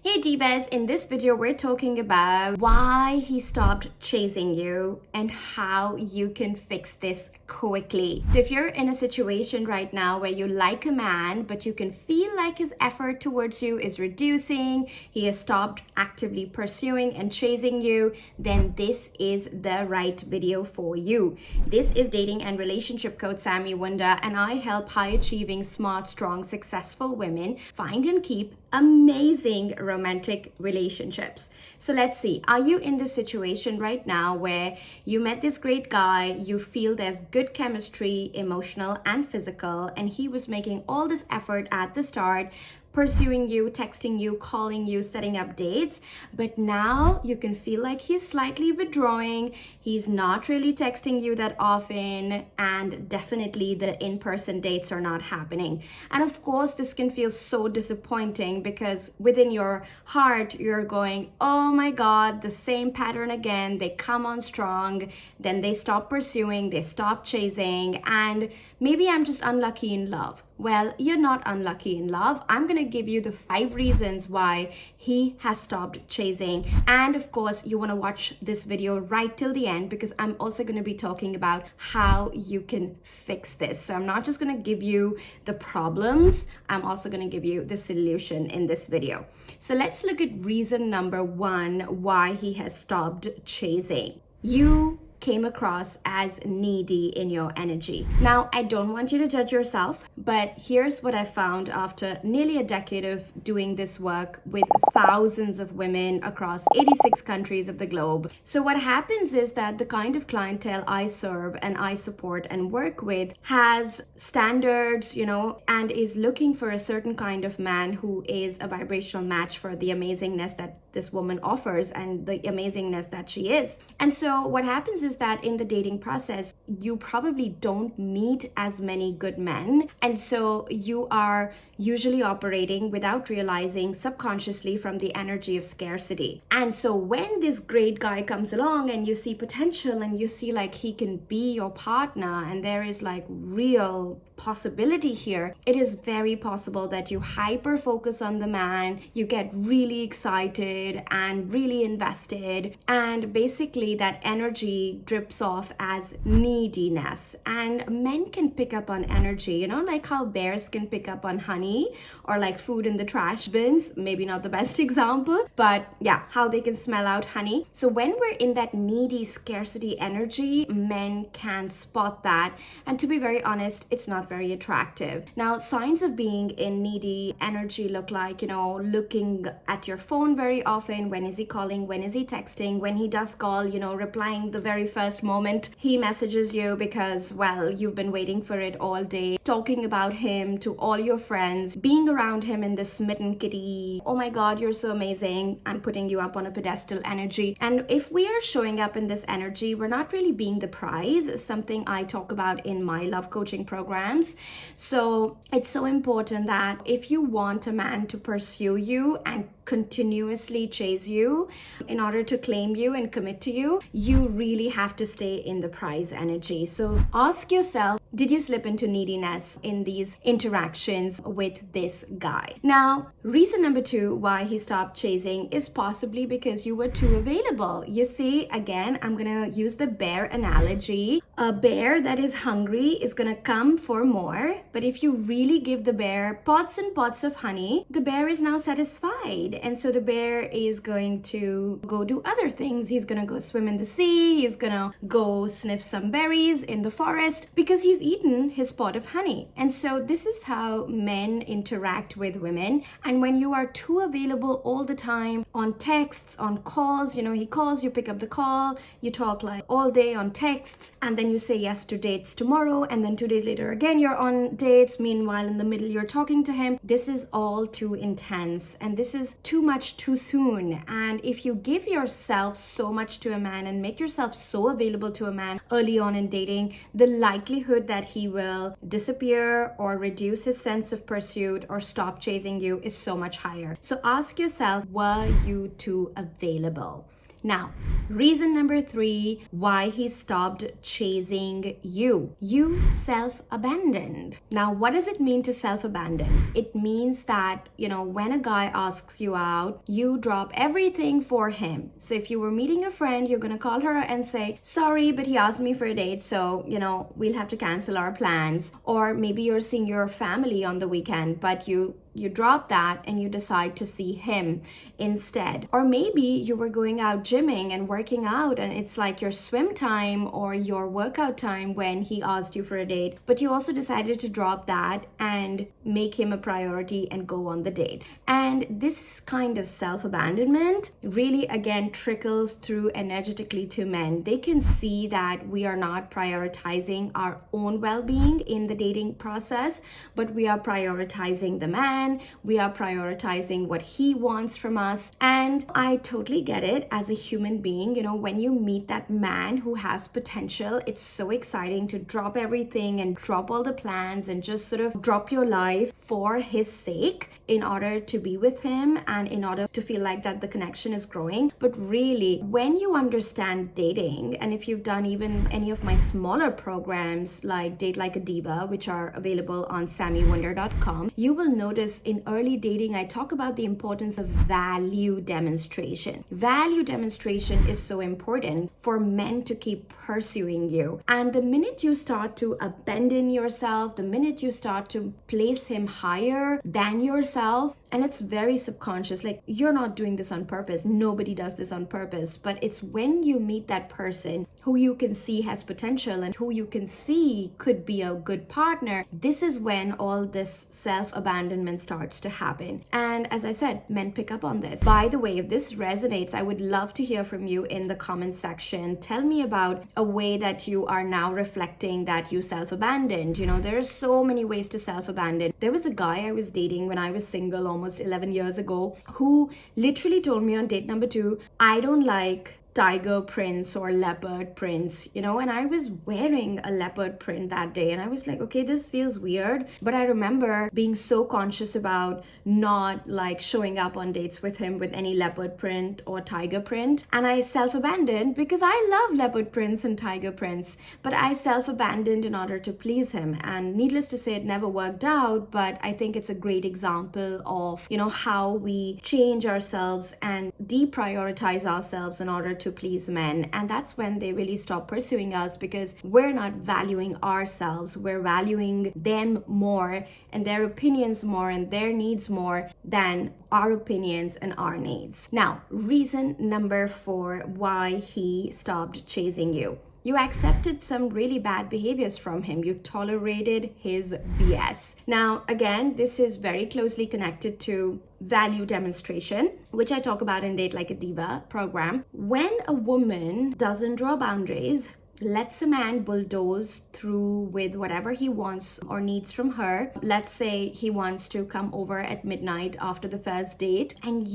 Hey Divas, in this video we're talking about why he stopped chasing you and how you can fix this quickly. So if you're in a situation right now where you like a man but you can feel like his effort towards you is reducing, he has stopped actively pursuing and chasing you, then this is the right video for you. This is dating and relationship coach Sami Wunder, and I help high achieving, smart, strong, successful women find and keep amazing romantic relationships. So let's see, are you in this situation right now where you met this great guy, you feel there's good chemistry, emotional and physical, and he was making all this effort at the start, pursuing you, texting you, calling you, setting up dates, but now you can feel like he's slightly withdrawing, he's not really texting you that often, and definitely the in-person dates are not happening. And of course, this can feel so disappointing because within your heart, you're going, oh my God, the same pattern again. They come on strong, then they stop pursuing, they stop chasing, and maybe I'm just unlucky in love. Well, you're not unlucky in love. I'm going to give you the 5 reasons why he has stopped chasing. And of course, you want to watch this video right till the end because I'm also going to be talking about how you can fix this. So I'm not just going to give you the problems, I'm also going to give you the solution in this video. So let's look at reason number 1 why he has stopped chasing. You came across as needy in your energy. Now, I don't want you to judge yourself, but here's what I found after nearly a decade of doing this work with thousands of women across 86 countries of the globe. So what happens is that the kind of clientele I serve and I support and work with has standards, and is looking for a certain kind of man who is a vibrational match for the amazingness that this woman offers and the amazingness that she is. And so what happens is that in the dating process, you probably don't meet as many good men. And so you are usually operating without realizing subconsciously from the energy of scarcity. And so when this great guy comes along and you see potential and you see like he can be your partner and there is like real possibility here, it is very possible that you hyper focus on the man, you get really excited and really invested, and basically that energy drips off as neediness. And men can pick up on energy, like how bears can pick up on honey or like food in the trash bins. Maybe not the best example, but yeah, how they can smell out honey. So when we're in that needy scarcity energy, men can spot that, and to be very honest, it's not very attractive. Now, signs of being in needy energy look like, looking at your phone very often. When is he calling? When is he texting? When he does call, replying the very first moment he messages you because, well, you've been waiting for it all day, talking about him to all your friends, being around him in this smitten kitty, oh my God, you're so amazing, I'm putting you up on a pedestal energy. And if we are showing up in this energy, we're not really being the prize, something I talk about in my love coaching programs. So it's so important that if you want a man to pursue you and continuously chase you in order to claim you and commit to you, you really have to stay in the prize energy. So ask yourself, did you slip into neediness in these interactions with this guy? Now, reason number 2 why he stopped chasing is possibly because you were too available. You see, again, I'm gonna use the bear analogy. A bear that is hungry is gonna come for more, but if you really give the bear pots and pots of honey, the bear is now satisfied. And so the bear is going to go do other things. He's gonna go swim in the sea, he's gonna go sniff some berries in the forest because he's eaten his pot of honey. And so this is how men interact with women. And when you are too available all the time on texts, on calls, he calls, you pick up the call, you talk like all day on texts, and then you say yes to dates tomorrow, and then 2 days later again you're on dates. Meanwhile, in the middle you're talking to him. This is all too intense, and this is too much too soon. And if you give yourself so much to a man and make yourself so available to a man early on in dating, the likelihood that he will disappear or reduce his sense of pursuit or stop chasing you is so much higher. So ask yourself, were you too available? Now, reason number 3 why he stopped chasing you. You self-abandoned. Now, what does it mean to self-abandon? It means that, when a guy asks you out, you drop everything for him. So if you were meeting a friend, you're going to call her and say, sorry, but he asked me for a date, so, we'll have to cancel our plans. Or maybe you're seeing your family on the weekend, but you drop that and you decide to see him instead. Or maybe you were going out gymming and working out and it's like your swim time or your workout time when he asked you for a date, but you also decided to drop that and make him a priority and go on the date. And this kind of self-abandonment really again trickles through energetically to men. They can see that we are not prioritizing our own well-being in the dating process, but we are prioritizing the man. We are prioritizing what he wants from us. And I totally get it as a human being. When you meet that man who has potential, it's so exciting to drop everything and drop all the plans and just sort of drop your life for his sake in order to be with him and in order to feel like that the connection is growing. But really, when you understand dating, and if you've done even any of my smaller programs like Date Like a Diva, which are available on SamiWunder.com, you will notice in early dating, I talk about the importance of value demonstration. Value demonstration is so important for men to keep pursuing you. And the minute you start to abandon yourself, the minute you start to place him higher than yourself, and it's very subconscious, like you're not doing this on purpose. Nobody does this on purpose, but it's when you meet that person who you can see has potential and who you can see could be a good partner, this is when all this self-abandonment starts to happen. And as I said, men pick up on this. By the way, if this resonates, I would love to hear from you in the comment section. Tell me about a way that you are now reflecting that you self-abandoned. There are so many ways to self-abandon. There was a guy I was dating when I was single almost 11 years ago who literally told me on date number 2, I don't like tiger prints or leopard prints, and I was wearing a leopard print that day and I was like, okay, this feels weird. But I remember being so conscious about not like showing up on dates with him with any leopard print or tiger print, and I self-abandoned because I love leopard prints and tiger prints, but I self-abandoned in order to please him. And needless to say, it never worked out, but I think it's a great example of how we change ourselves and deprioritize ourselves in order to please men. And that's when they really stop pursuing us, because we're not valuing ourselves, we're valuing them more and their opinions more and their needs more than our opinions and our needs. Now, reason number 4 why he stopped chasing you. You accepted some really bad behaviors from him. You tolerated his BS. Now, again, this is very closely connected to value demonstration, which I talk about in Date Like a Diva program. When a woman doesn't draw boundaries, lets a man bulldoze through with whatever he wants or needs from her. Let's say he wants to come over at midnight after the first date, and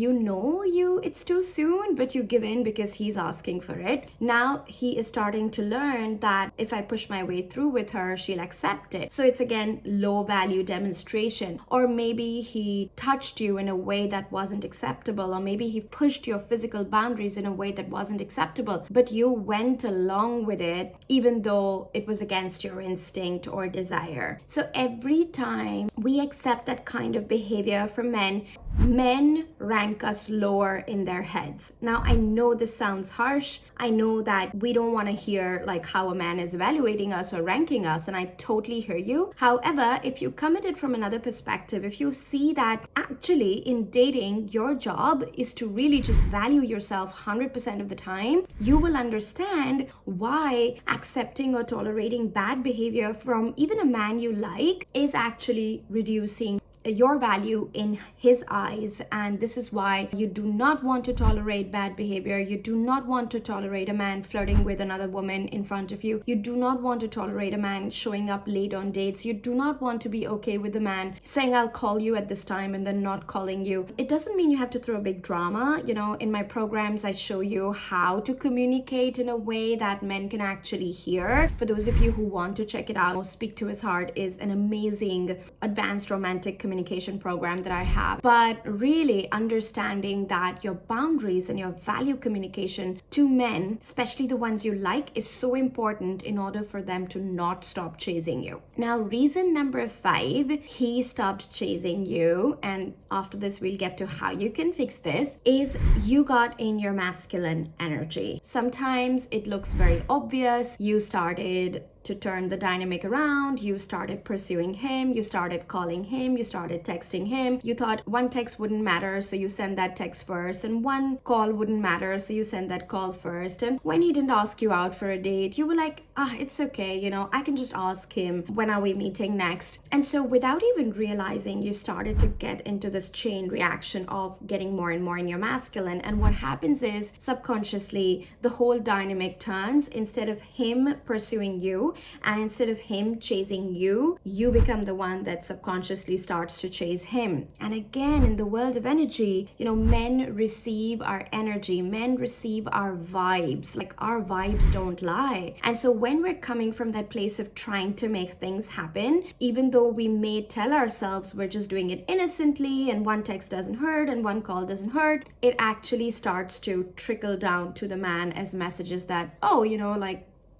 it's too soon, but you give in because he's asking for it. Now he is starting to learn that if I push my way through with her, she'll accept it. So it's again low value demonstration. Or maybe he touched you in a way that wasn't acceptable, or maybe he pushed your physical boundaries in a way that wasn't acceptable, but you went along with it even though it was against your instinct or desire. So every time we accept that kind of behavior from men rank us lower in their heads. Now, I know this sounds harsh. I know that we don't want to hear like how a man is evaluating us or ranking us, and I totally hear you. However, if you come at it from another perspective, if you see that actually in dating, your job is to really just value yourself 100% of the time, you will understand why accepting or tolerating bad behavior from even a man you like is actually reducing your value in his eyes. And this is why you do not want to tolerate bad behavior. You do not want to tolerate a man flirting with another woman in front of you. You do not want to tolerate a man showing up late on dates. You do not want to be okay with a man saying I'll call you at this time and then not calling you. It doesn't mean you have to throw a big drama. In my programs I show you how to communicate in a way that men can actually hear. For those of you who want to check it out, Speak to His Heart is an amazing advanced romantic communication communication program that I have. But really understanding that your boundaries and your value communication to men, especially the ones you like, is so important in order for them to not stop chasing you. Now, reason number 5, he stopped chasing you, and after this we'll get to how you can fix this, is you got in your masculine energy. Sometimes it looks very obvious. You started to turn the dynamic around, you started pursuing him, you started calling him, you started texting him. You thought one text wouldn't matter, so you send that text first, and one call wouldn't matter, so you send that call first. And when he didn't ask you out for a date, you were like, it's okay, I can just ask him, when are we meeting next? And so without even realizing, you started to get into this chain reaction of getting more and more in your masculine. And what happens is, subconsciously, the whole dynamic turns. Instead of him pursuing you, and instead of him chasing you, you become the one that subconsciously starts to chase him. And again, in the world of energy, men receive our energy, men receive our vibes. Like, our vibes don't lie. And so when we're coming from that place of trying to make things happen, even though we may tell ourselves we're just doing it innocently and one text doesn't hurt and one call doesn't hurt, it actually starts to trickle down to the man as messages that,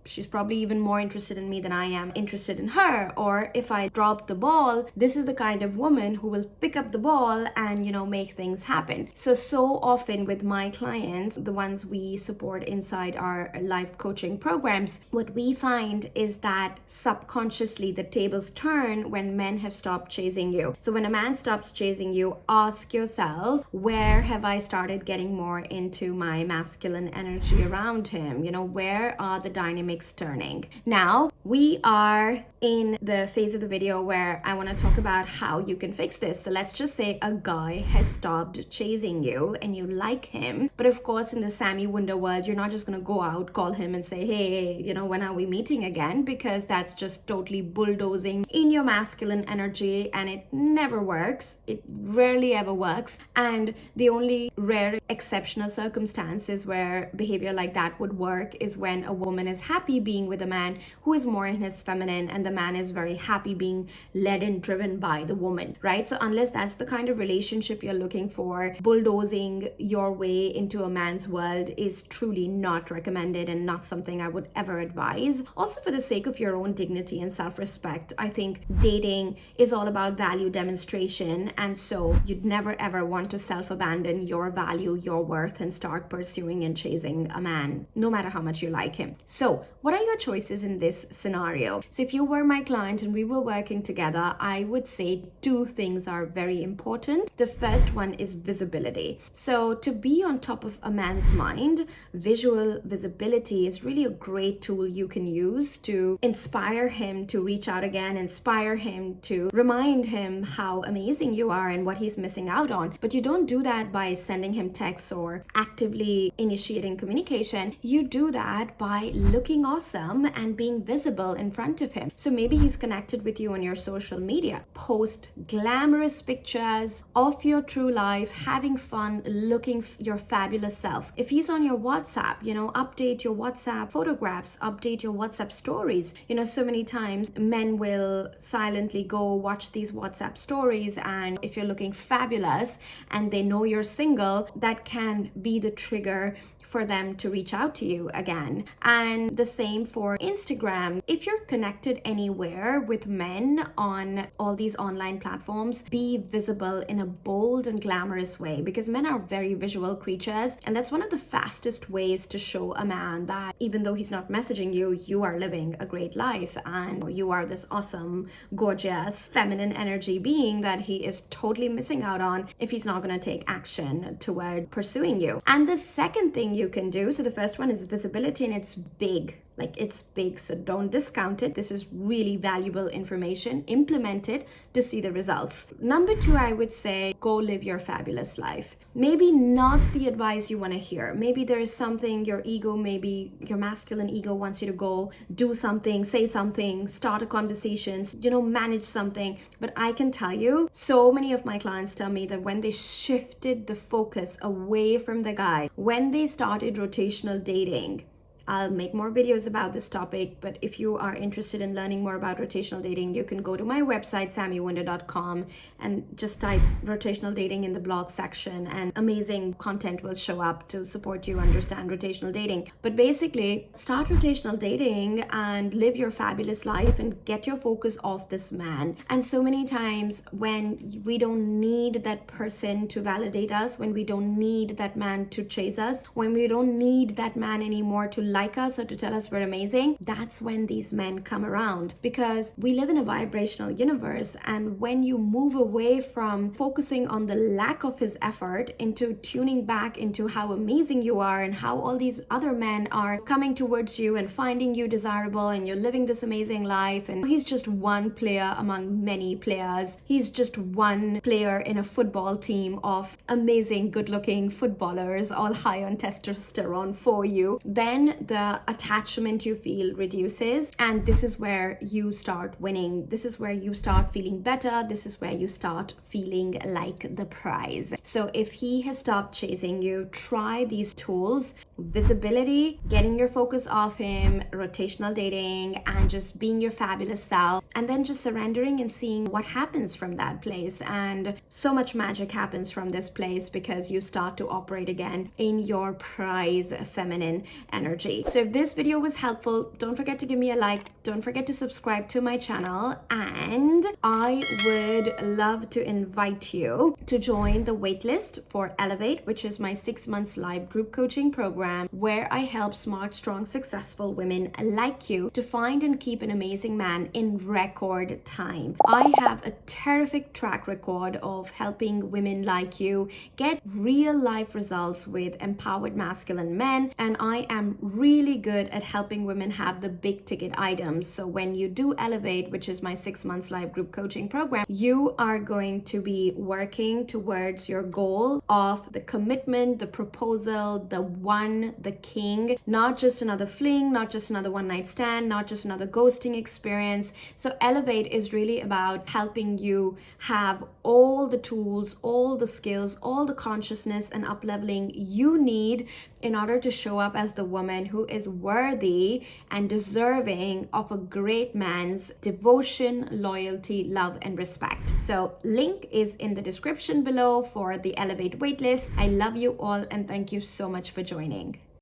she's probably even more interested in me than I am interested in her. Or if I drop the ball, this is the kind of woman who will pick up the ball and, make things happen. So often with my clients, the ones we support inside our life coaching programs, what we find is that subconsciously the tables turn when men have stopped chasing you. So when a man stops chasing you, ask yourself, where have I started getting more into my masculine energy around him? Where are the dynamics turning? Now, we are in the phase of the video where I want to talk about how you can fix this. So let's just say a guy has stopped chasing you and you like him. But of course, in the Sami Wunder world, you're not just going to go out, call him and say, hey, when are we meeting again? Because that's just totally bulldozing in your masculine energy, and it never works. It rarely ever works. And the only rare exceptional circumstances where behavior like that would work is when a woman is happy being with a man who is more in his feminine, and the man is very happy being led and driven by the woman, right? So unless that's the kind of relationship you're looking for, bulldozing your way into a man's world is truly not recommended and not something I would ever advise. Also, for the sake of your own dignity and self-respect, I think dating is all about value demonstration, and so you'd never ever want to self-abandon your value, your worth, and start pursuing and chasing a man, no matter how much you like him. So what are your choices in this scenario? So if you were my client and we were working together, I would say 2 things are very important. The first one is visibility. So to be on top of a man's mind, visual visibility is really a great tool you can use to inspire him to reach out again, inspire him to remind him how amazing you are and what he's missing out on. But you don't do that by sending him texts or actively initiating communication. You do that by looking awesome and being visible in front of him. So maybe he's connected with you on your social media. Post glamorous pictures of your true life, having fun, looking your fabulous self. If he's on your WhatsApp, update your WhatsApp photographs, update your WhatsApp stories. So many times men will silently go watch these WhatsApp stories, and if you're looking fabulous and they know you're single, that can be the trigger for them to reach out to you again. And the same for Instagram. If you're connected anywhere with men on all these online platforms, be visible in a bold and glamorous way, because men are very visual creatures, and that's one of the fastest ways to show a man that even though he's not messaging you, you are living a great life and you are this awesome, gorgeous, feminine energy being that he is totally missing out on if he's not going to take action toward pursuing you. And the second thing you can do, so the first one is visibility, and it's big. It's big, so don't discount it. This is really valuable information. Implement it to see the results. Number 2, I would say, go live your fabulous life. Maybe not the advice you want to hear. Maybe there is something your ego, maybe your masculine ego wants you to go do something, say something, start a conversation, manage something. But I can tell you, so many of my clients tell me that when they shifted the focus away from the guy, when they started rotational dating, I'll make more videos about this topic, but if you are interested in learning more about rotational dating, you can go to my website, samiwunder.com, and just type rotational dating in the blog section, and amazing content will show up to support you understand rotational dating. But basically, start rotational dating and live your fabulous life and get your focus off this man. And so many times when we don't need that person to validate us, when we don't need that man to chase us, when we don't need that man anymore to like us or to tell us we're amazing, that's when these men come around. Because we live in a vibrational universe, and when you move away from focusing on the lack of his effort into tuning back into how amazing you are and how all these other men are coming towards you and finding you desirable, and you're living this amazing life, and he's just one player among many players. He's just one player in a football team of amazing, good-looking footballers, all high on testosterone for you. Then the attachment you feel reduces, and this is where you start winning. This is where you start feeling better. This is where you start feeling like the prize. So if he has stopped chasing you, try these tools: visibility, getting your focus off him, rotational dating, and just being your fabulous self, and then just surrendering and seeing what happens from that place. And so much magic happens from this place because you start to operate again in your prize feminine energy. So if this video was helpful, don't forget to give me a like, don't forget to subscribe to my channel, and I would love to invite you to join the waitlist for Elevate, which is my 6 months live group coaching program where I help smart, strong, successful women like you to find and keep an amazing man in record time. I have a terrific track record of helping women like you get real life results with empowered masculine men, and I am really good at helping women have the big ticket items. So when you do Elevate, which is my 6 months live group coaching program, you are going to be working towards your goal of the commitment, the proposal, the one, the king, not just another fling, not just another one night stand, not just another ghosting experience. So Elevate is really about helping you have all the tools, all the skills, all the consciousness and up-leveling you need in order to show up as the woman who is worthy and deserving of a great man's devotion, loyalty, love, and respect. So link is in the description below for the Elevate waitlist. I love you all and thank you so much for joining.